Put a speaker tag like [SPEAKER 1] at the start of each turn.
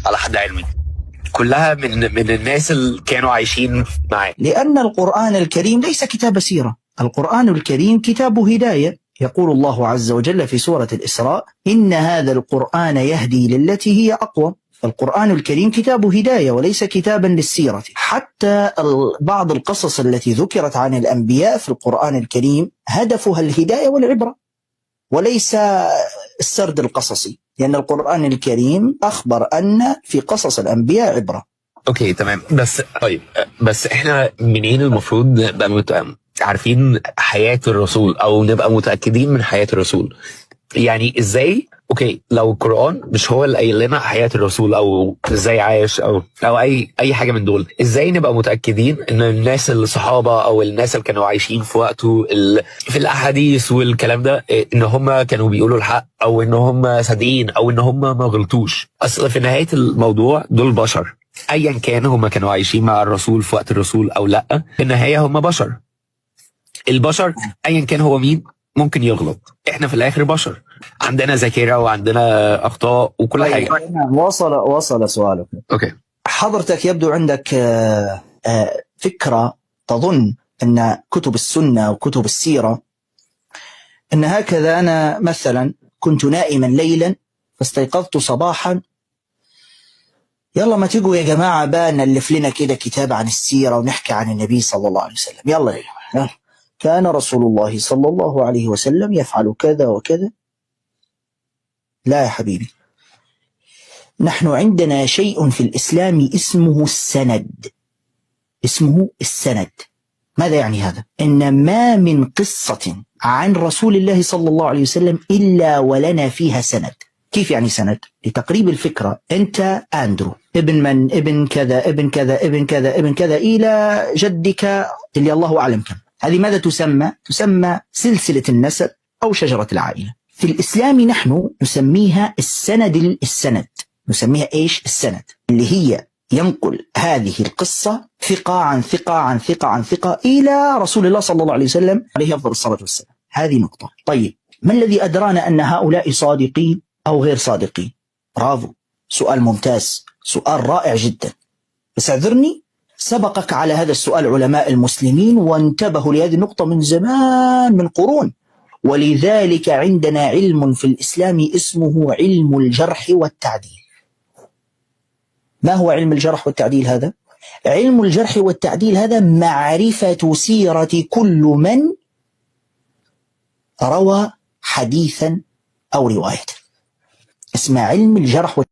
[SPEAKER 1] على حد علمي كلها من الناس اللي كانوا عايشين معاه.
[SPEAKER 2] لأن القرآن الكريم ليس كتاب سيرة، القرآن الكريم كتاب هداية. يقول الله عز وجل في سورة الإسراء: إن هذا القرآن يهدي للتي هي أقوم. القرآن الكريم كتاب هداية وليس كتابا للسيرة. حتى بعض القصص التي ذكرت عن الأنبياء في القرآن الكريم هدفها الهداية والعبرة وليس السرد القصصي، لأن القرآن الكريم أخبر أن في قصص الأنبياء عبرة.
[SPEAKER 1] اوكي تمام، بس طيب، بس احنا منين المفروض نبقى عارفين حياة الرسول او نبقى متأكدين من حياة الرسول؟ يعني ازاي؟ اوكي، لو القرآن مش هو اللي قايل لنا حياة الرسول او ازاي عايش او اي حاجة من دول، ازاي نبقى متأكدين ان الناس الصحابة او الناس اللي كانوا عايشين في وقته في الاحاديث والكلام ده ان هم كانوا بيقولوا الحق او ان هم صادقين او ان هم ما غلطوش؟ اصل في نهاية الموضوع دول بشر، ايا كان هم كانوا عايشين مع الرسول في وقت الرسول او لا، في النهاية هم بشر. البشر ايا كان هو مين ممكن يغلط، احنا في الاخر بشر، عندنا ذاكره وعندنا اخطاء وكل حاجه.
[SPEAKER 2] وصل سؤالك.
[SPEAKER 1] اوكي،
[SPEAKER 2] حضرتك يبدو عندك فكرة تظن أن كتب السنة وكتب السيرة أن هكذا. أنا مثلا كنت نائما ليلا فاستيقظت صباحا، يلا ما تيجوا يا جماعة بقى نألف لنا كده كتاب عن السيرة ونحكي عن النبي صلى الله عليه وسلم. يلا يا جماعة، كان رسول الله صلى الله عليه وسلم يفعل كذا وكذا. لا يا حبيبي، نحن عندنا شيء في الإسلام اسمه السند. اسمه السند. ماذا يعني هذا؟ إن ما من قصة عن رسول الله صلى الله عليه وسلم إلا ولنا فيها سند. كيف يعني سند؟ لتقريب الفكرة، أنت أندرو ابن من؟ ابن كذا ابن كذا ابن كذا ابن كذا إلى جدك اللي الله أعلم كم. هذه ماذا تسمى؟ تسمى سلسلة النسب أو شجرة العائلة. في الإسلام نحن نسميها السند. السند نسميها إيش؟ السند، اللي هي ينقل هذه القصة ثقة عن ثقة عن ثقة عن ثقة إلى رسول الله صلى الله عليه وسلم عليه أفضل الصلاة والسلام. هذه نقطة. طيب، ما الذي أدرانا أن هؤلاء صادقين أو غير صادقين؟ برافو، سؤال ممتاز، سؤال رائع جدا. بس اعذرني، سبقك على هذا السؤال علماء المسلمين وانتبهوا لهذه النقطة من زمان، من قرون. ولذلك عندنا علم في الإسلام اسمه علم الجرح والتعديل. ما هو علم الجرح والتعديل هذا؟ علم الجرح والتعديل هذا معرفة سيرة كل من روى حديثا أو رواية. اسمه علم الجرح والتعديل.